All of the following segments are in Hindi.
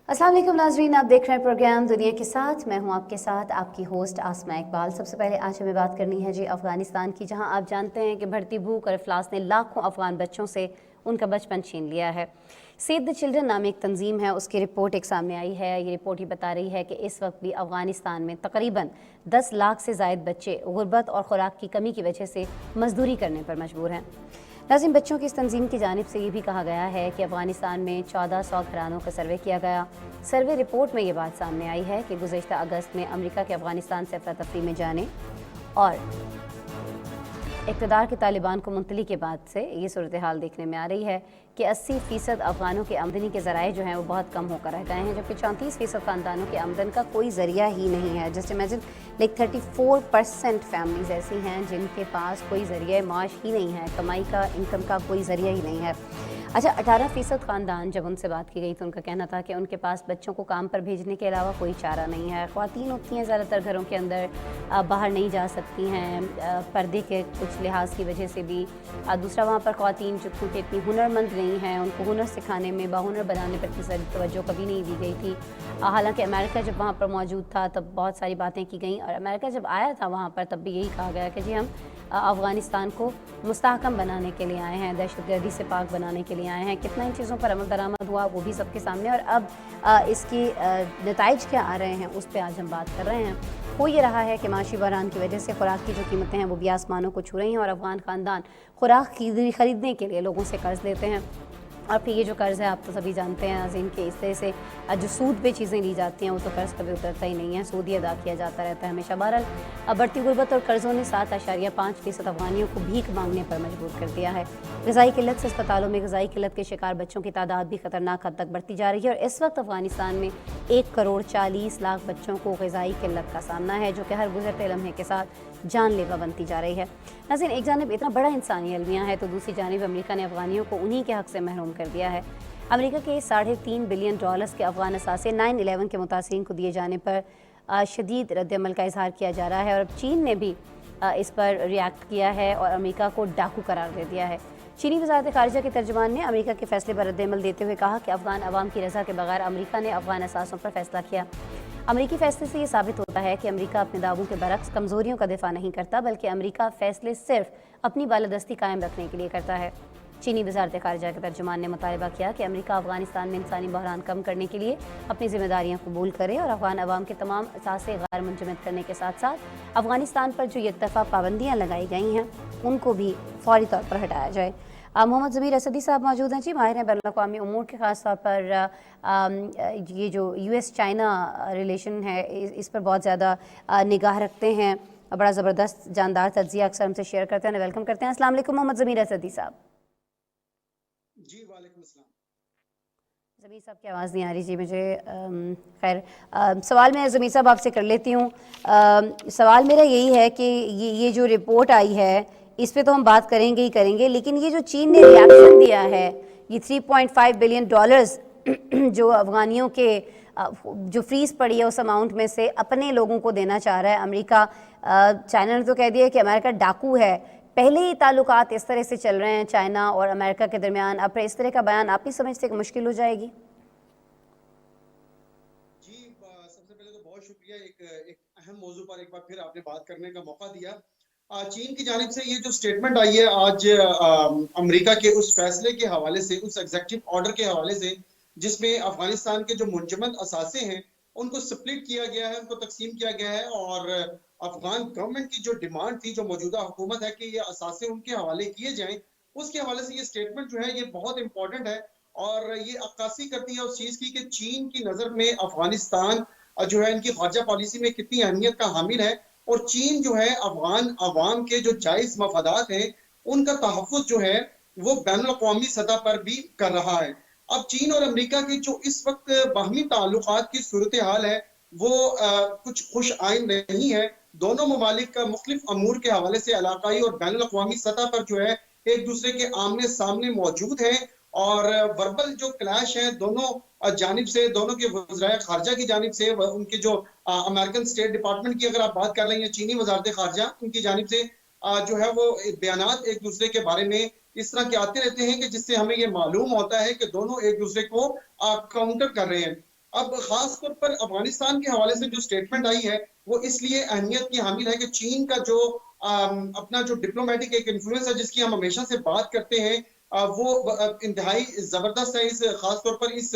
अस्सलाम वालेकुम नाज़रीन, आप देख रहे हैं प्रोग्राम दुनिया के साथ। मैं हूं आपके साथ आपकी होस्ट आसमा इकबाल। सबसे पहले आज हमें बात करनी है जी अफ़गानिस्तान की, जहां आप जानते हैं कि बढ़ती भूख और अफलास ने लाखों अफ़गान बच्चों से उनका बचपन छीन लिया है। सेव द चिल्ड्रन नाम एक तंजीम है, उसकी रिपोर्ट एक सामने आई है। ये रिपोर्ट ही बता रही है कि इस वक्त भी अफ़गानिस्तान में तकरीबन 10 लाख से ज़ायद बच्चे गुर्बत और ख़ुराक की कमी की वजह से मजदूरी करने पर मजबूर हैं। नाज़रीन, बच्चों की इस तंजीम की जानिब से ये भी कहा गया है कि अफ़गानिस्तान में 1400 घरानों का सर्वे किया गया। सर्वे रिपोर्ट में ये बात सामने आई है कि गुज़श्ता अगस्त में अमेरिका के अफ़गानिस्तान से अफरा तफरी में जाने और इक़्तिदार के तालिबान को मुंतली के बाद से ये सूरत हाल देखने में आ रही है कि 80% अफ़गानों के आमदनी के ज़राए जो हैं वो बहुत कम होकर रह गए हैं, जबकि 34% ख़ानदानों के आमदन का कोई ज़रिया ही नहीं है। जस्ट इमेजिन, लाइक 34% फैमिलीज़ ऐसी हैं जिनके पास कोई ज़रिया माश ही नहीं है, कमाई का, इनकम का कोई ज़रिया ही नहीं है। अच्छा, 18% ख़ानदान, जब उनसे बात की गई तो उनका कहना था कि उनके पास बच्चों को काम पर भेजने के अलावा कोई चारा नहीं है। ख़वातीन होती हैं ज़्यादातर घरों के अंदर, बाहर नहीं जा सकती हैं पर्दे के कुछ लिहाज की वजह से भी। दूसरा, वहाँ पर ख़वातीन जो क्योंकि इतनी हुनरमंद नहीं हैं, उनको हुनर सिखाने में, बाहुनर बनाने पर किसी तवज्जो कभी नहीं दी गई थी। हालांकि अमेरिका जब वहाँ पर मौजूद था तब बहुत सारी बातें की गई, और अमेरिका जब आया था वहाँ पर तब भी यही कहा गया कि जी हम अफ़गानिस्तान को मुस्तहकम बनाने के लिए आए हैं, दहशतगर्दी से पाक बनाने के लिए आए हैं। कितना इन चीज़ों पर अमल दरामद हुआ वो भी सबके सामने, और अब इसकी नताइज क्या आ रहे हैं उस पर आज हम बात कर रहे हैं। हो ये रहा है कि माशी बहरान की वजह से खुराक की जो कीमतें हैं वो भी आसमानों को छू रही हैं, और अफ़गान ख़ानदान खुराक खरीदने के लिए लोगों से कर्ज़ लेते हैं। और फिर ये जो कर्ज़ है आप तो सभी जानते हैं नाज़रीन कि इस तरह से जो सूद पे चीज़ें ली जाती हैं वो तो कर्ज़ कभी उतरता ही नहीं है, सूद ही अदा किया जाता रहता है हमेशा। बहरहाल बढ़ती गुर्बत और कर्ज़ों ने 7.5% अफ़गानियों को भीख मांगने पर मजबूर कर दिया है। ग़िज़ाई किल्लत से अस्पतालों में ग़िज़ाई किल्लत के शिकार बच्चों की तादाद भी ख़तरनाक हद तक बढ़ती जा रही है, और इस वक्त अफ़गानिस्तान में 1,40,00,000 बच्चों को ग़िज़ाई किल्लत का सामना है, जो कि हर गुज़रते लम्हे के साथ जानलेवा बनती जा रही है। नाज़रीन, एक जानिब इतना बड़ा इंसानी अलमिया है तो दूसरी जानिब अमेरिका ने अफ़गानियों को उन्हीं के हक़ से महरूम कर दिया है। अमेरिका के $3.5 बिलियन के अफ़गान असासे 9/11 के मुतासरीन को दिए जाने पर शदीद रद्दअमल का इजहार किया जा रहा है, और अब चीन ने भी इस पर रिएक्ट किया है और अमेरिका को डाकू करार दे दिया है। चीनी वज़ारत ख़ारिजा के तर्जुमान ने अमेरिका के फैसले पर रद्दअमल देते हुए कहा कि अफ़गान अवाम की रज़ा के बगैर अमेरिका ने अफ़गान असासों पर फैसला किया। अमेरिकी फैसले से ये साबित होता है कि अमेरिका अपने दावों के बरक्स कमज़ोरियों का दिफा नहीं करता, बल्कि अमेरिका फैसले सिर्फ अपनी बालादस्ती कायम रखने के लिए करता है। चीनी वज़ारत ख़ारिजा के तर्जुमान ने मुतालबा किया कि अमेरिका अफ़गानिस्तान में इंसानी बहरान कम करने के लिए अपनी जिम्मेदारियाँ कबूल करे और अफ़गान अवाम के तमाम असासे गैर मुंजमद करने के साथ साथ अफ़गानिस्तान पर जो यकतफ़ा पाबंदियाँ लगाई गई हैं उनको भी फौरी तौर पर हटाया जाए। मोहम्मद ज़मीर असदी साहब मौजूद हैं जी, माहिर हैं बैनुल-अक़वामी उमूर के, ख़ास तौर पर ये जो US चाइना रिलेशन है इस पर बहुत ज़्यादा निगाह रखते हैं, बड़ा ज़बरदस्त जानदार तज्ज़िया अक्सर हमसे शेयर करते हैं। वेलकम करते हैं। अस्सलाम वालेकुम मोहम्मद ज़मीर असदी साहब। जी वालेकुम अस्सलाम। ज़मीर साहब की आवाज़ नहीं आ रही जी मुझे। खैर, सवाल मैं ज़मीर साहब आपसे कर लेती हूँ। सवाल मेरा यही है कि ये जो रिपोर्ट आई है इस पे तो हम बात करेंगे ही करेंगे, लेकिन ये जो चीन ने रिएक्शन दिया है, ये $3.5 बिलियन जो अफ़गानियों के जो फ्रीज़ पड़ी है उस अमाउंट में से अपने लोगों को देना चाह रहा है अमेरिका। चाइना ने तो कह दिया कि अमेरिका डाकू है। पहले ही ताल्लुकात इस तरह से चल रहे हैं चाइना और अमेरिका के दरमियान, अब इस तरह का बयान आप ही समझते कि मुश्किल हो जाएगी? जी सबसे पहले तो बहुत शुक्रिया, एक अहम मौजू पर एक बार फिर आपने बात करने का मौका दिया। चीन की जानिब से ये जो स्टेटमेंट आई है आज अमेरिका के उस फैसले के हवाले से, उस एग्जीक्यूटिव ऑर्डर के हवाले से जिसमें अफगानिस्तान के जो मुंजमद असासे हैं उनको स्प्लिट किया गया है, उनको तकसीम किया गया है, और अफगान गवर्नमेंट की जो डिमांड थी, जो मौजूदा हुकूमत है कि ये असासे उनके हवाले किए जाएं, उसके हवाले से ये स्टेटमेंट जो है ये बहुत इंपॉर्टेंट है। और ये अक्कासी करती है उस चीज की कि चीन की नजर में अफगानिस्तान जो है इनकी खारजा पॉलिसी में कितनी अहमियत का हामिल है, और चीन जो है अफगान अवाम के जो जायज मफादात हैं उनका तहफ़्फ़ुज़ जो है वो बैनुल अक़वामी सतह पर भी कर रहा है। अब चीन और अमेरिका की जो इस वक्त बाहमी ताल्लुकात की सूरत हाल है वो कुछ खुश आइन नहीं है। दोनों ममालिक का मुख्तलिफ अमूर के हवाले से इलाकाई और बैनुल अक़वामी सतह पर जो है एक दूसरे के आमने सामने मौजूद है, और वर्बल जो क्लैश है दोनों जानिब से, दोनों के वज़राए खारजा की जानिब से, उनके जो अमेरिकन स्टेट डिपार्टमेंट की अगर आप बात कर रही हैं, चीनी वज़ारत खारजा, उनकी जानिब से जो है वो बयानात एक दूसरे के बारे में इस तरह के आते रहते हैं कि जिससे हमें ये मालूम होता है कि दोनों एक दूसरे को काउंटर कर रहे हैं। अब खास तौर पर अफगानिस्तान के हवाले से जो स्टेटमेंट आई है वो इसलिए अहमियत की हामिल है कि चीन का जो अपना जो डिप्लोमेटिक एक इन्फ्लुएंस है जिसकी हम हमेशा से बात करते हैं, वो इंतहाई जबरदस्त है इस खास तौर पर इस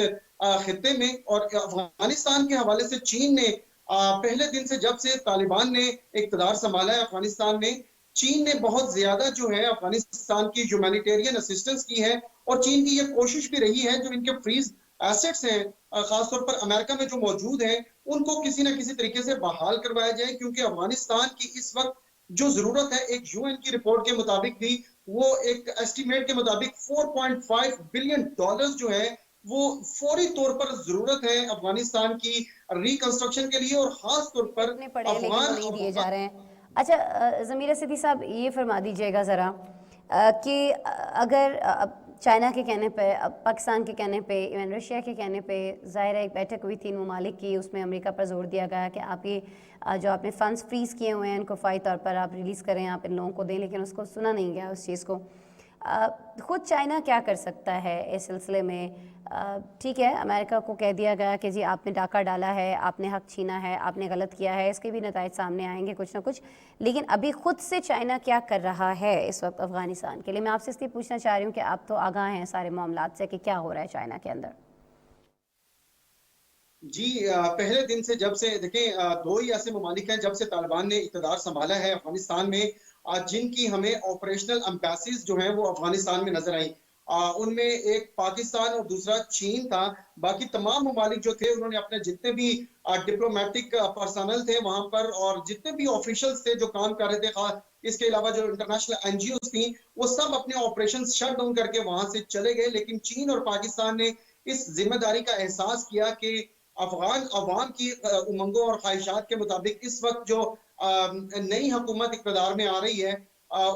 खित्ते में। और अफगानिस्तान के हवाले से चीन ने पहले दिन से जब से तालिबान ने इक़्तिदार संभाला है अफगानिस्तान में, चीन ने बहुत ज्यादा जो है अफगानिस्तान की ह्यूमैनिटेरियन असिस्टेंस की है। और चीन की ये कोशिश भी रही है जो इनके फ्रीज एसेट्स हैं खासतौर पर अमेरिका में जो मौजूद हैं उनको किसी ना किसी तरीके से बहाल करवाया जाए, क्योंकि अफगानिस्तान की इस वक्त जो जरूरत है एक यूएन की रिपोर्ट के मुताबिक भी, वो एक एस्टिमेट के मुताबिक 4.5 बिलियन डॉलर्स जो है वो फौरी तौर पर जरूरत है अफगानिस्तान की रिकंस्ट्रक्शन के लिए, और खास तौर पर करने पड़े हैं, लेकिन वो नहीं दिए जा अफगान। रहे हैं। अच्छा, ज़मीरा सिद्दी साहब, ये फरमा दीजिएगा ज़रा कि अगर चाइना के कहने पे, पाकिस्तान के कहने पे, इवन रशिया के कहने पे, ज़ाहिर है एक बैठक हुई 3 ममालिक की, उसमें अमेरिका पर जोर दिया गया कि आप ये जो आपने फ़ंड्स फ्रीज़ किए हुए हैं इनको फ़ाई तौर पर आप रिलीज़ करें, आप इन लोगों को दें, लेकिन उसको सुना नहीं गया उस चीज़ को। खुद चाइना क्या कर सकता है इस सिलसिले में? ठीक है, अमेरिका को कह दिया गया कि जी आपने डाका डाला है, आपने हक छीना है, आपने गलत किया है, इसके भी नताइज सामने आएंगे कुछ ना कुछ, लेकिन अभी खुद से चाइना क्या कर रहा है इस वक्त अफगानिस्तान के लिए? मैं आपसे इसलिए पूछना चाह रही हूँ कि आप तो आगाह हैं सारे मामलात से कि क्या हो रहा है चाइना के अंदर। जी, पहले दिन से जब से देखें, दो ही ऐसे ममालिक हैं जब से तालिबान ने इक़्तिदार संभाला है अफगानिस्तान में, जिनकी हमें ऑपरेशनल एम्बेसीज जो हैं वो अफगानिस्तान में नजर आई। उनमें एक पाकिस्तान और दूसरा चीन था। बाकी तमाम ममालिक जो थे उन्होंने अपने जितने भी डिप्लोमेटिक पर्सनल थे वहां पर, और जितने भी ऑफिशियल्स थे जो काम कर रहे थे, इसके अलावा जो इंटरनेशनल एनजीओ थी, वो सब अपने ऑपरेशन शट डाउन करके वहां से चले गए। लेकिन चीन और पाकिस्तान ने इस जिम्मेदारी का एहसास किया कि अफगान अवाम की उमंगों और ख्वाहिशात के मुताबिक इस वक्त जो नई हुकूमत इक़्तिदार में आ रही है,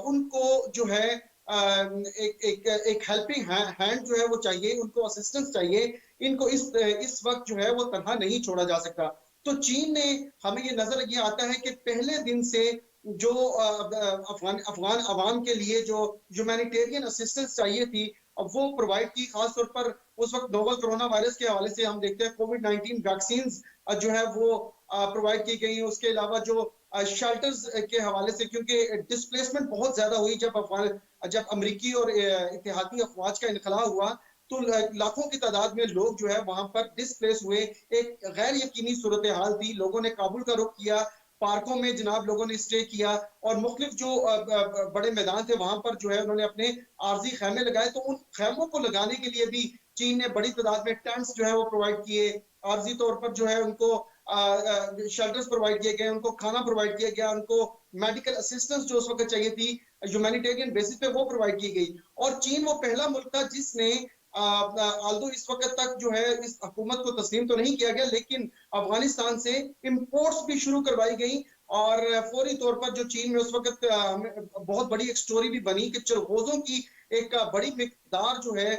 उनको जो है एक हेल्पिंग हैंड जो है वो चाहिए, उनको असिस्टेंस चाहिए। इनको इस वक्त जो है वो तनहा नहीं छोड़ा जा सकता। तो चीन ने, हमें ये नजर ये आता है कि पहले दिन से जो अफगान अफगान अवाम के लिए जो ह्यूमैनिटेरियन असिस्टेंस चाहिए थी, अब वो प्रोवाइड की। खास तौर पर उस वक्त नोवल कोरोना वायरस के हवाले से हम देखते हैं कोविड-19 वैक्सीन जो है वो प्रोवाइड की गई। उसके अलावा जो शेल्टर्स के हवाले से, क्योंकि डिस्प्लेसमेंट बहुत ज्यादा हुई जब अमरीकी और इत्तेहादी अफवाज का इनखला हुआ, तो लाखों की तादाद में लोग जो है वहां पर डिस्प्लेस हुए। एक गैर यकीनी सूरत हाल थी। लोगों ने काबुल का रुख किया, पार्कों में जनाब लोगों ने स्टे किया, और मुख्तलिफ जो बड़े मैदान थे वहां पर जो है उन्होंने अपने आर्जी खैमे लगाए। तो उन खैमों को लगाने के लिए भी चीन ने बड़ी तादाद में टेंट्स जो है वो प्रोवाइड किए। आर्जी तौर पर जो है उनको शेल्टर्स प्रोवाइड किए गए, उनको खाना प्रोवाइड किया गया, उनको मेडिकल असिस्टेंस जो उस वक्त चाहिए थी ह्यूमैनिटेरियन बेसिस पे वो प्रोवाइड की गई। और चीन वो पहला मुल्क था जिसने, आल्दो इस वक्त तक जो है इस हुकूमत को तस्लीम तो नहीं किया गया, लेकिन अफगानिस्तान से इंपोर्ट्स भी शुरू करवाई गई। और फौरी तौर पर जो चीन में उस वक्त बहुत बड़ी एक स्टोरी भी बनी कि चरखोजों की एक बड़ी मिकदार जो है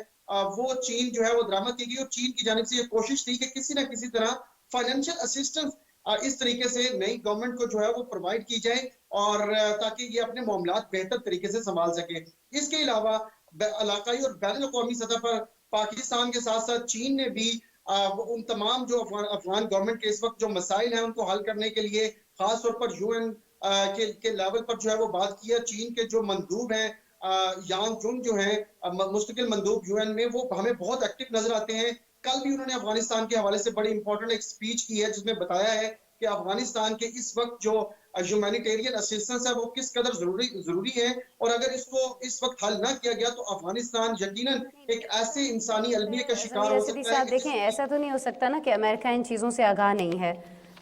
वो चीन जो है वो दरामद की गई। और चीन की जानिब से ये कोशिश थी कि किसी ना किसी तरह फाइनेंशियल असिस्टेंस इस तरीके से नई गवर्नमेंट को जो है वो प्रोवाइड की जाए, और ताकि ये अपने मामलात बेहतर तरीके से संभाल सके। इसके अलावा इलाकाई और बैनुल अक़वामी सतह पर पाकिस्तान के साथ साथ चीन ने भी उन तमाम जो अफगान गवर्नमेंट के इस वक्त जो मसाइल हैं उनको हल करने के लिए खास तौर पर यूएन के लेवल पर जो है वो बात की है। चीन के जो मंदूब हैं यांग जुंग जो है मुस्तकिल मंदूब यूएन में, वो हमें बहुत एक्टिव नजर आते हैं। कल भी उन्होंने अफगानिस्तान के हवाले से बड़ी इंपॉर्टेंट एक स्पीच की है जिसमें बताया है कि अफगानिस्तान के इस वक्त जो ह्यूमैनिटेरियन असिस्टेंस है वो किस कदर जरूरी है, और अगर इसको इस वक्त हल ना किया गया तो अफगानिस्तान यकीनन एक ऐसे इंसानी अलमिया का शिकार ज़मीरा हो सिद्दी सकता है साहब, कि देखें, ऐसा तो नहीं हो सकता ना कि अमेरिका इन चीज़ों से आगाह नहीं है।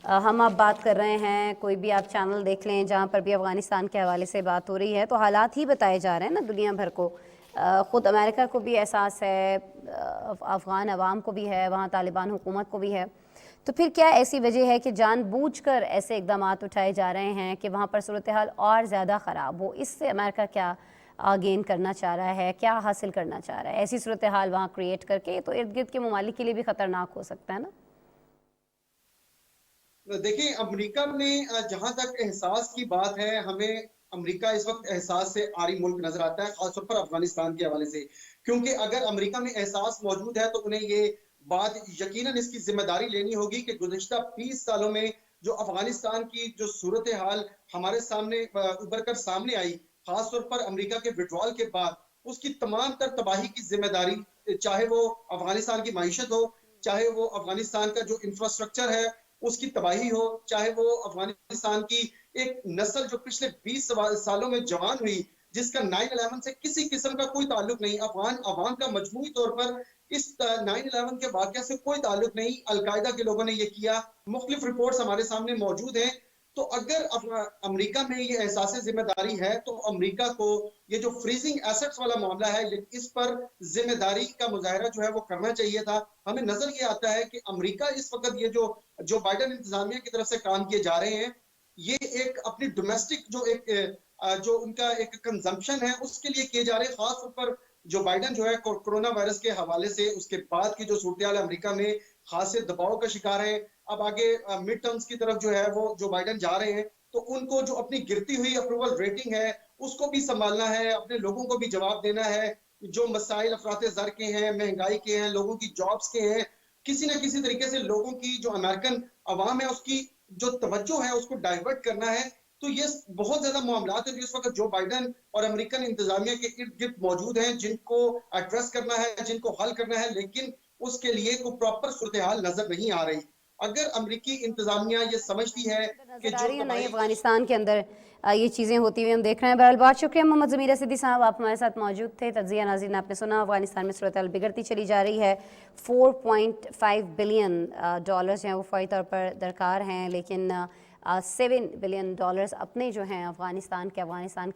हम आप बात कर रहे हैं, कोई भी आप चैनल देख लें जहाँ पर भी अफ़गानिस्तान के हवाले से बात हो रही है तो हालात ही बताए जा रहे हैं ना दुनिया भर को। ख़ुद अमेरिका को भी एहसास है, अफ़गान अवाम को भी है, वहाँ तालिबान हुकूमत को भी है। तो फिर क्या ऐसी वजह है कि जानबूझकर ऐसे इक़दामात उठाए जा रहे हैं कि वहाँ पर सूरत हाल और ज़्यादा ख़राब हो? इससे अमेरिका क्या गेन करना चाह रहा है, क्या हासिल करना चाह रहा है ऐसी सूरत हाल वहाँ क्रिएट करके? तो इर्द गिर्द के ममालिक के लिए भी ख़तरनाक हो सकता है ना। देखिए, अमेरिका में जहां तक एहसास की बात है, हमें अमेरिका इस वक्त एहसास से आरी मुल्क नजर आता है, खासतौर पर अफगानिस्तान के हवाले से। क्योंकि अगर अमेरिका में एहसास मौजूद है तो उन्हें ये बाद यकीनन इसकी जिम्मेदारी लेनी होगी कि गुज़िश्ता 20 सालों में जो अफगानिस्तान की जो सूरत हाल हमारे सामने उभर कर सामने आई, खासतौर पर अमेरिका के विड्रॉल के बाद, उसकी तमाम तर तबाही की जिम्मेदारी, चाहे वो अफगानिस्तान की मईशत हो, चाहे वो अफगानिस्तान का जो इंफ्रास्ट्रक्चर है उसकी तबाही हो, चाहे वो अफगानिस्तान की एक नस्ल जो पिछले 20 सालों में जवान हुई, जिसका 9/11 से किसी किस्म का कोई ताल्लुक नहीं, अफगान अवाम का मजमूई तौर पर इस 9/11 के वाक़या से कोई ताल्लुक नहीं, अलकायदा के लोगों ने ये किया, मुख्तलिफ रिपोर्ट्स हमारे सामने मौजूद हैं। तो अगर अमेरिका में ये एहसास जिम्मेदारी है तो अमेरिका को ये जो फ्रीजिंग एसेट्स वाला मामला है इस पर जिम्मेदारी का मुजाहरा जो है वो करना चाहिए था। हमें नजर ये आता है कि अमेरिका इस वक्त ये जो बाइडेन इंतजामिया की तरफ से काम किए जा रहे हैं, ये एक अपनी डोमेस्टिक जो उनका एक कंजम्पशन है उसके लिए किए जा रहे हैं। खास तौर पर जो बाइडेन जो है कोरोना वायरस के हवाले से उसके बाद की जो सूरत हाल अमेरिका में खासे दबाव का शिकार है। अब आगे मिड टर्म्स की तरफ जो है वो जो बाइडेन जा रहे हैं, तो उनको जो अपनी गिरती हुई अप्रूवल रेटिंग है उसको भी संभालना है, अपने लोगों को भी जवाब देना है। जो मसाइल अफरात ज़र के हैं, महंगाई के हैं, लोगों की जॉब्स के हैं, किसी ना किसी तरीके से लोगों की जो अमेरिकन अवाम है उसकी जो तवज्जो है उसको डाइवर्ट करना है। तो ये बहुत ज्यादा मामलात है जो इस वक्त जो बाइडेन और अमेरिकन इंतजामिया के इर्द गिर्द मौजूद हैं, जिनको एड्रेस करना है, जिनको हल करना है, लेकिन उसके लिए कोई प्रॉपर सूरत हाल नजर नहीं आ रही। अगर अमेरिकी इंतजामिया ये समझती है कि नजर आ जो रही है नहीं तबाही अफगानिस्तान के अंदर ये चीज़ें होती हुई हम देख रहे हैं। बहरहाल बहुत शुक्रिया मोहम्मद ज़मीर सिद्दी साहब, आप हमारे साथ मौजूद थे। तज्ज़िया नाज़रीन आपने सुना, अफगानिस्तान में सूरत हाल बिगड़ती चली जा रही है। 4.5 बिलियन डॉलर्स हैं वो फौरी तौर पर दरकार हैं, लेकिन 7 बिलियन डॉलर्स अपने जो हैं अफगानिस्तान के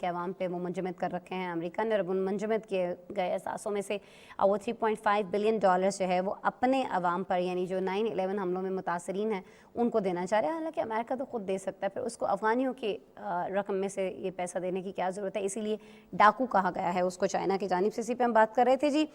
अवाम पे वो मुंजमद कर रखे हैं अमेरिका ने। और उन मुंजमद किए गए असासों में से वो 3.5 बिलियन डॉलर्स जो है वो अपने अवाम पर, यानी जो 9/11 हमलों में मुतासरीन हैं उनको देना चाह रहे हैं। हालांकि अमेरिका तो खुद दे सकता है, फिर उसको अफगानियों की रकम में से ये पैसा देने की क्या ज़रूरत है, इसीलिए डाकू कहा गया है उसको चाइना की जानिब से। इसी पर हम बात कर रहे थे जी।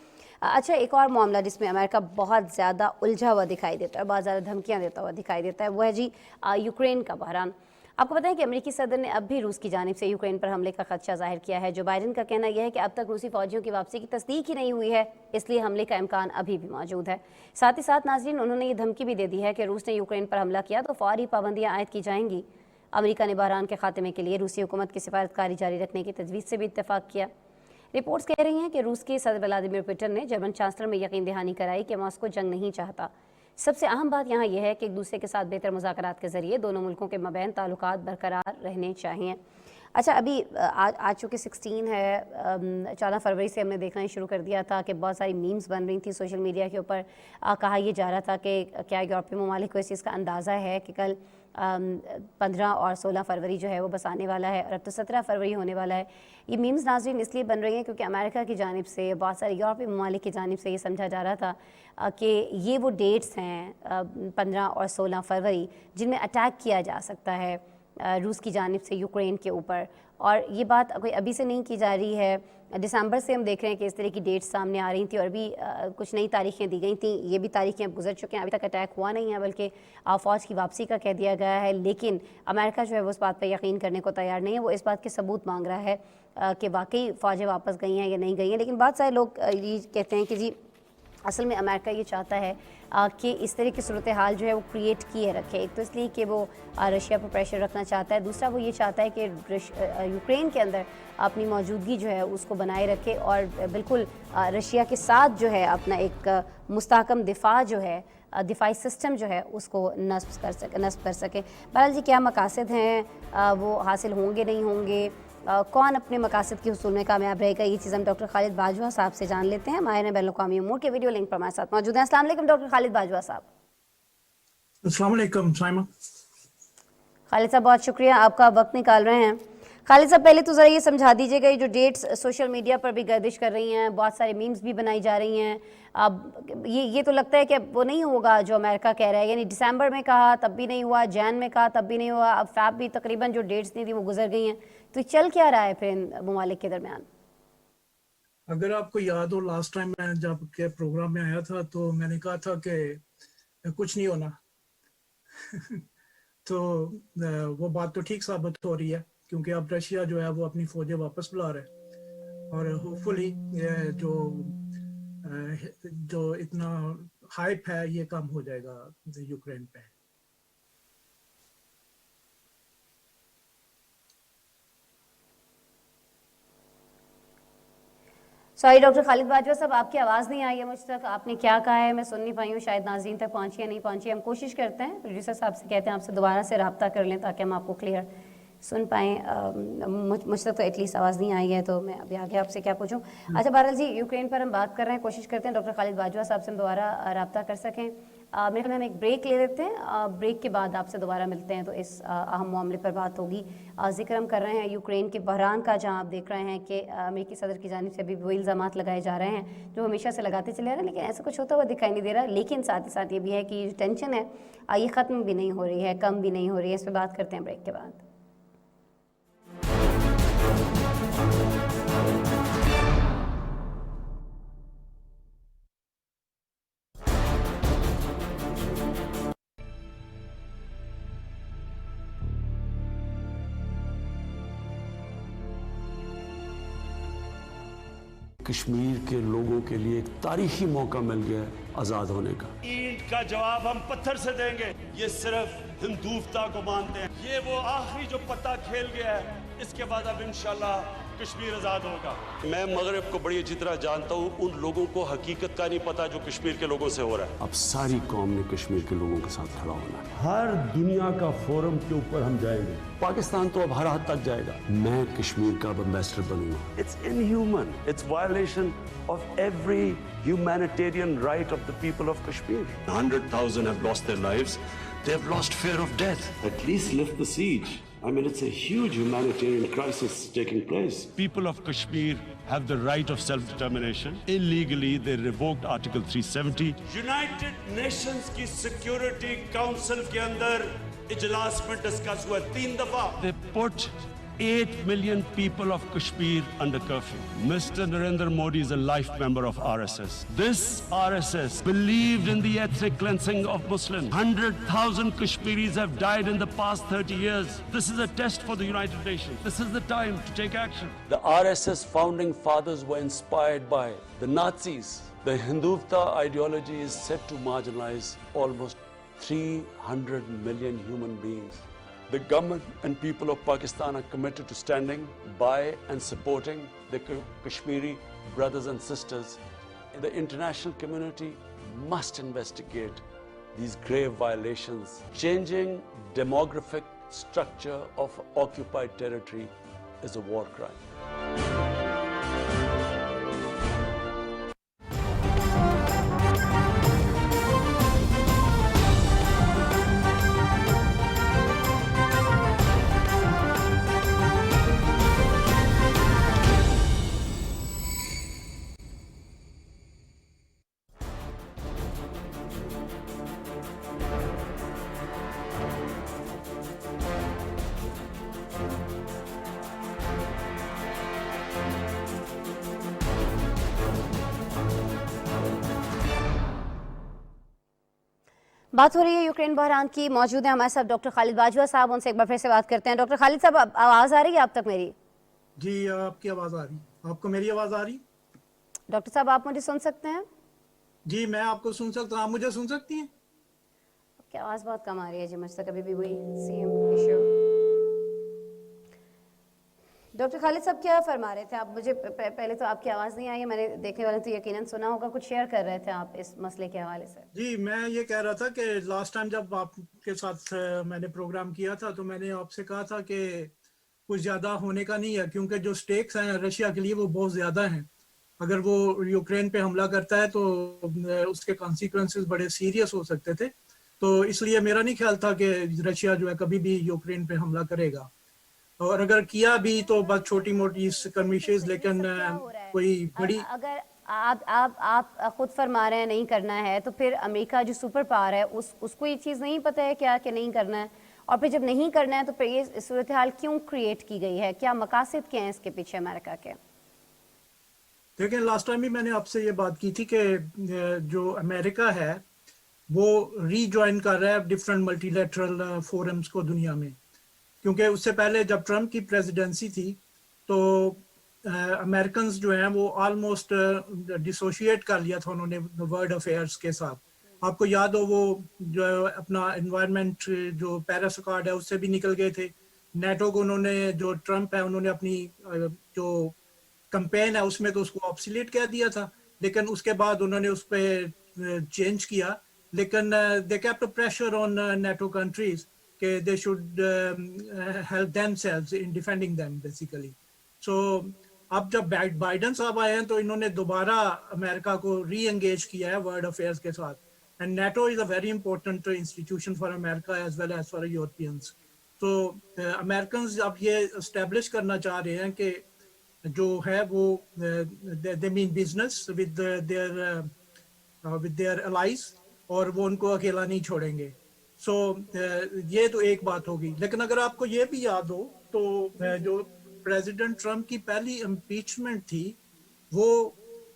अच्छा, एक और मामला जिसमें अमेरिका बहुत ज़्यादा उलझा हुआ दिखाई देता है, बहुत ज़्यादा धमकियाँ देता हुआ दिखाई देता है, वो है जी यूक्रेन का बहरान। आपको पता है कि अमेरिकी सदर ने अब भी रूस की जानिब से यूक्रेन पर हमले का खदशा जाहिर किया है। जो बाइडेन का कहना यह है कि अब तक रूसी फौजियों की वापसी की तस्दीक ही नहीं हुई है, इसलिए हमले का इम्कान अभी भी मौजूद है। साथ ही साथ नाज़रीन उन्होंने ये धमकी भी दे दी है कि रूस ने यूक्रेन पर हमला किया तो फौरी पाबंदियाँ आयद की जाएंगी। अमेरिका ने बहरान के खात्मे के लिए रूसी हुकूमत की सिफारतकारी जारी रखने की तजवीज़ से भी इत्तेफाक किया। रिपोर्ट्स कह रही हैं कि रूस के सदर व्लादिमीर पुतिन ने जर्मन चांसलर में यकीन दहानी कराई कि मॉस्को जंग नहीं चाहता। सबसे अहम बात यहाँ यह है कि एक दूसरे के साथ बेहतर मुज़ाकरात के ज़रिए दोनों मुल्कों के मबैन ताल्लुकात बरकरार रहने चाहिए। अच्छा, अभी आज चूँकि 16 है, 14 फरवरी से हमने देखना ही शुरू कर दिया था कि बहुत सारी मीम्स बन रही थी सोशल मीडिया के ऊपर। कहा यह जा रहा था कि क्या यूरोपीय ममालिक को इस चीज़ का अंदाज़ा है कि कल 15 और 16 फरवरी जो है वो बस आने वाला है, और अब तो 17 फरवरी होने वाला है। ये मीम्स नाज़रीन इसलिए बन रही हैं क्योंकि अमेरिका की जानिब से, बहुत सारे यूरोपीय ममालिक की जानिब से ये समझा जा रहा था कि ये वो डेट्स हैं 15 और 16 फरवरी जिनमें अटैक किया जा सकता है रूस की जानिब से यूक्रेन के ऊपर। और ये बात कोई अभी से नहीं की जा रही है, दिसंबर से हम देख रहे हैं कि इस तरह की डेट्स सामने आ रही थी और भी कुछ नई तारीखें दी गई थी। ये भी तारीखें अब गुजर चुके हैं, अभी तक अटैक हुआ नहीं है, बल्कि फ़ौज की वापसी का कह दिया गया है। लेकिन अमेरिका जो है वो उस बात पर यकीन करने को तैयार नहीं है, वो इस बात के सबूत मांग रहा है कि वाकई फ़ौजें वापस गई हैं या नहीं गई हैं। लेकिन बहुत सारे लोग ये कहते हैं कि जी असल में अमेरिका ये चाहता है कि इस तरह की सूरत हाल जो है वो क्रिएट किए रखे। एक तो इसलिए कि वो रशिया पर प्रेशर रखना चाहता है, दूसरा वो ये चाहता है कि यूक्रेन के अंदर अपनी मौजूदगी जो है उसको बनाए रखे और बिल्कुल रशिया के साथ जो है अपना एक मुस्तहकम दिफा जो है, दिफाई सिस्टम जो है उसको नस्ब कर सके। बहरहाल जी क्या मकासद हैं वो हासिल होंगे नहीं होंगे, कौन अपने मकासद के हुसूल में कामयाब रहेगा, ये चीज़ हम डॉक्टर खालिद बाजवा साहब से जान लेते हैं। माहिर बैनुल-अक़वामी उमूर के वीडियो लिंक पर हमारे साथ मौजूद हैं। अस्सलाम वालेकुम डॉक्टर खालिद बाजवा साहब। अस्सलाम वालेकुम साइमा। खालिद साहब बहुत शुक्रिया, आपका वक्त निकाल रहे हैं। खालिद साहब पहले तो ज़रा ये समझा दीजिएगा, ये जो डेट्स सोशल मीडिया पर भी गर्दिश कर रही हैं, बहुत सारे मीम्स भी बनाई जा रही हैं, अब ये तो लगता है कि वो नहीं होगा जो अमेरिका कह रहा है। यानी दिसंबर में कहा तब भी नहीं हुआ, जैन में कहा तब भी नहीं हुआ, अब फैब भी तकरीबन जो डेट्स नहीं थी वो गुजर गई हैं। तो चल क्या रहा है फिर इन ममालिक के दरमियान? अगर आपको याद हो लास्ट टाइम मैं जब के प्रोग्राम में आया था तो मैंने कहा था कि कुछ नहीं होना तो वो बात तो ठीक साबित हो रही है क्योंकि अब रशिया जो है वो अपनी फौजें वापस बुला रहे हैं और होपफुली जो इतना हाइप है ये कम हो जाएगा यूक्रेन पे। सॉरी डॉक्टर खालिद बाजवा साहब, आपकी आवाज़ नहीं आई है मुझ तक, आपने क्या कहा है मैं सुन नहीं पाई हूँ, शायद नाज़रीन तक पहुँची या नहीं पहुँची। हम कोशिश करते हैं, प्रोड्यूसर साहब से कहते हैं आपसे दोबारा से रब्ता कर लें ताकि हम आपको क्लियर सुन पाएँ। मुझ तक तो एटलीस्ट आवाज़ नहीं आई है, तो मैं अभी आगे आपसे क्या पूछूं। अच्छा बहरहाल जी, यूक्रेन पर हम बात कर रहे हैं, कोशिश करते हैं डॉक्टर खालिद बाजवा साहब से हम दोबारा रब्ता कर सकें। मेरे ख्याल में हम एक ब्रेक ले लेते हैं, ब्रेक के बाद आपसे दोबारा मिलते हैं तो इस अहम मामले पर बात होगी। जिक्र हम कर रहे हैं यूक्रेन के बहरान का, जहां आप देख रहे हैं कि अमेरिकी सदर की जानिब से अभी वो इल्ज़ामात लगाए जा रहे हैं जो हमेशा से लगाते चले आ रहे हैं, लेकिन ऐसा कुछ होता हुआ दिखाई नहीं दे रहा। लेकिन साथ ही साथ ये भी है कि जो टेंशन है ये ख़त्म भी नहीं हो रही है, कम भी नहीं हो रही है। इस पर बात करते हैं ब्रेक के बाद। कश्मीर के लोगों के लिए एक तारीखी मौका मिल गया है आजाद होने का। ईंट का जवाब हम पत्थर से देंगे। ये सिर्फ हिंदुत्व को मानते हैं। ये वो आखिरी जो पत्ता खेल गया है, इसके बाद अब इंशाल्लाह कश्मीर आजाद होगा। मैं मगरब को बड़ी अच्छी तरह जानता हूँ, उन लोगों को हकीकत का नहीं पता जो कश्मीर के लोगों से हो रहा है। अब सारी कौम ने कश्मीर के लोगों के साथ खड़ा होना है। हर दुनिया का फोरम के ऊपर हम जाएंगे। पाकिस्तान तो अब हर हद तक जाएगा। मैं कश्मीर का एम्बेसडर बनूंगा। It's inhuman, it's violation of every humanitarian right of the people of Kashmir. 100,000 have lost their lives. They have lost fear of death. At least lift the siege. I mean, it's a huge humanitarian crisis taking place. People of Kashmir have the right of self-determination. Illegally, they revoked Article 370. United Nations की Security Council के अंदर इजलास में डिस्कस हुआ 3 दफा. They put 8 million people of Kashmir under curfew. Mr. Narendra Modi is a life member of RSS. This RSS believed in the ethnic cleansing of Muslims. 100,000 Kashmiris have died in the past 30 years. This is a test for the United Nations. This is the time to take action. The RSS founding fathers were inspired by the Nazis. The Hindutva ideology is set to marginalize almost 300 million human beings. The government and people of Pakistan are committed to standing by and supporting the Kashmiri brothers and sisters. The international community must investigate these grave violations. Changing demographic structure of occupied territory is a war crime. बात हो रही है यूक्रेन बहरान की। मौजूद है हमारे साथ डॉक्टर खालिद बाजवा साहब, उनसे एक बार फिर से बात करते हैं। डॉक्टर खालिद साहब, आवाज़ आ रही है आप तक मेरी? जी आपकी आवाज़ आ रही, आपको मेरी आवाज़ आ रही? डॉक्टर साहब आप मुझे सुन सकते हैं? जी मैं आपको सुन सकता हूँ, आप मुझे सुन सकती हैं? आपकी आवाज़ बहुत कम आ रही है जी मुझ तक अभी भी, वही सेम इशू। डॉक्टर खालिद साहब क्या फरमा रहे थे आप? मुझे पहले तो आपकी आवाज़ नहीं आई है, मैंने देखने वाले तो यकीनन सुना होगा, कुछ शेयर कर रहे थे आप इस मसले के हवाले से। जी मैं ये कह रहा था कि लास्ट टाइम जब आपके साथ मैंने प्रोग्राम किया था तो मैंने आपसे कहा था कि कुछ ज़्यादा होने का नहीं है, क्योंकि जो स्टेक्स हैं रशिया के लिए वो बहुत ज़्यादा हैं। अगर वो यूक्रेन पे हमला करता है तो उसके कॉन्सिक्वेंसेस बड़े सीरियस हो सकते थे। तो इसलिए मेरा नहीं ख्याल था कि रशिया जो है कभी भी यूक्रेन पे हमला करेगा, और अगर किया भी तो बस छोटी मोटी स्कर्मिशेस, लेकिन कोई बड़ी। अगर आप खुद फरमा रहे हैं नहीं करना है, तो फिर अमेरिका जो सुपर पावर है उसको ये चीज़ नहीं पता है क्या कि नहीं करना है? और फिर जब नहीं करना है तो फिर ये सूरत हाल क्यों क्रिएट की गई है? क्या मकासद क्या हैं इसके पीछे अमेरिका के? देखिए लास्ट टाइम भी मैंने आपसे ये बात की थी कि जो अमेरिका है वो रीजॉइन कर रहा है डिफरेंट मल्टीलेटरल फोरम्स को दुनिया में, क्योंकि उससे पहले जब ट्रम्प की प्रेसिडेंसी थी तो अमेरिकन्स जो हैं वो ऑलमोस्ट डिसोशिएट कर लिया था उन्होंने वर्ल्ड अफेयर्स के साथ। आपको याद हो वो जो अपना एनवायरनमेंट जो पेरिस अकॉर्ड है उससे भी निकल गए थे। नेटो को उन्होंने, जो ट्रम्प है, उन्होंने अपनी जो कैंपेन है उसमें तो उसको ऑब्सोलीट कह दिया था, लेकिन उसके बाद उन्होंने उस पर चेंज किया। लेकिन they kept pressure on NATO countries कि they should help themselves in defending them basically. So अब जब बाइडेन साहब आए हैं तो इन्होंने दोबारा अमेरिका को री एंगेज किया है वर्ल्ड अफेयर्स के साथ। And NATO is a very important institution for America as well as for Europeans. तो अमेरिकन अब ये इस्टेब्लिश करना चाह रहे हैं कि जो है वो they mean business with their allies, और वो उनको अकेला नहीं छोड़ेंगे। सो ये तो एक बात होगी। लेकिन अगर आपको ये भी याद हो तो जो प्रेसिडेंट ट्रम्प की पहली इम्पीचमेंट थी वो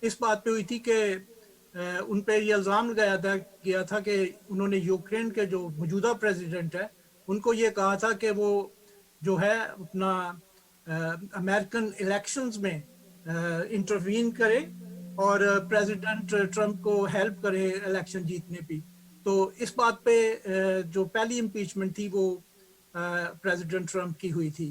इस बात पे हुई थी कि उन पे ये इल्ज़ाम लगाया गया था कि उन्होंने यूक्रेन के जो मौजूदा प्रेसिडेंट है उनको ये कहा था कि वो जो है अपना अमेरिकन इलेक्शंस में इंटरवीन करे और प्रेसिडेंट ट्रम्प को हेल्प करे इलेक्शन जीतने पे। तो इस बात पे जो पहली इम्पीचमेंट थी वो प्रेसिडेंट ट्रम्प की हुई थी।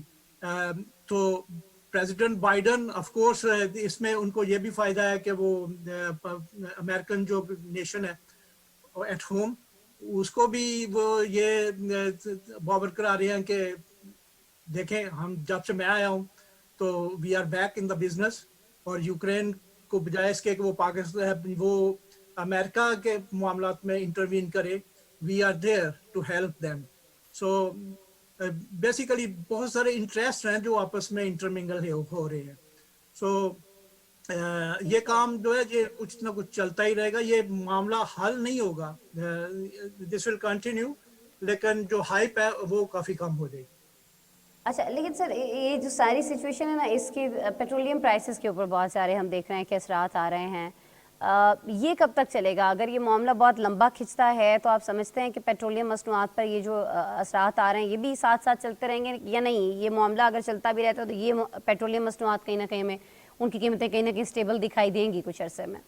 तो प्रेसिडेंट बाइडेन ऑफ कोर्स इसमें उनको ये भी फायदा है कि वो अमेरिकन जो नेशन है एट होम उसको भी वो ये बावर करा रहे हैं कि देखें, हम जब से मैं आया हूँ तो we are back in the business, और यूक्रेन को बजाय इसके कि वो पाकिस्तान वो अमेरिका के मामलात में इंटरवीन करे, we are there to help them. So basically बहुत सारे इंटरेस्ट हैं जो आपस में इंटरमिंगल हो रहे हैं। सो ये काम जो है ये कुछ ना कुछ चलता ही रहेगा, ये मामला हल नहीं होगा, दिस विल कंटिन्यू, लेकिन जो हाइप है वो काफ़ी कम हो जाएगी। अच्छा, लेकिन सर ये जो सारी सिचुएशन है ना, इसके पेट्रोलियम प्राइसेस के ऊपर बहुत सारे हम देख रहे हैं कि असरात आ रहे हैं। ये कब तक चलेगा? अगर ये मामला बहुत लंबा खिंचता है तो आप समझते हैं कि पेट्रोलियम मसनूआत पर ये जो असरात आ रहे हैं ये भी साथ साथ चलते रहेंगे या नहीं? ये मामला अगर चलता भी रहता है तो ये पेट्रोलियम मसनूआत कहीं ना कहीं में उनकी कीमतें कहीं ना कहीं स्टेबल दिखाई देंगी कुछ अरसे में?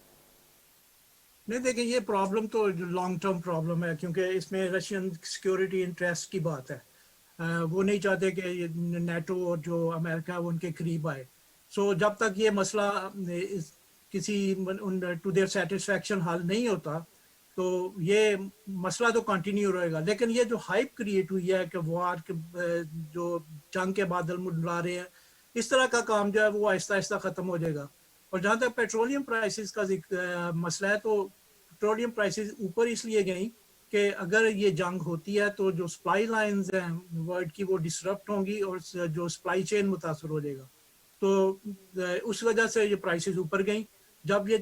नहीं, देखिए ये प्रॉब्लम तो लॉन्ग टर्म प्रॉब्लम है, क्योंकि इसमें रशियन सिक्योरिटी इंटरेस्ट की बात है। वो नहीं चाहते कि नेटो और जो अमेरिका है वो उनके करीब आए। सो जब तक ये मसला किसी टू देयर सेटिस्फैक्शन हल नहीं होता तो ये मसला तो कंटिन्यू रहेगा। लेकिन ये जो हाइप क्रिएट हुई है कि वार के जो जंग के बादल मंडरा रहे हैं, इस तरह का काम जो है वो आहिस्ता आहिस्ता ख़त्म हो जाएगा। और जहाँ तक पेट्रोलियम प्राइसेस का मसला है, तो पेट्रोलियम प्राइसेस ऊपर इसलिए गई कि अगर ये जंग होती है तो जो सप्लाई लाइंस हैं वर्ल्ड की वो डिसरप्ट होंगी और जो सप्लाई चेन मुतासर हो जाएगा। तो उस वजह से ये प्राइसेस ऊपर गई। जब ये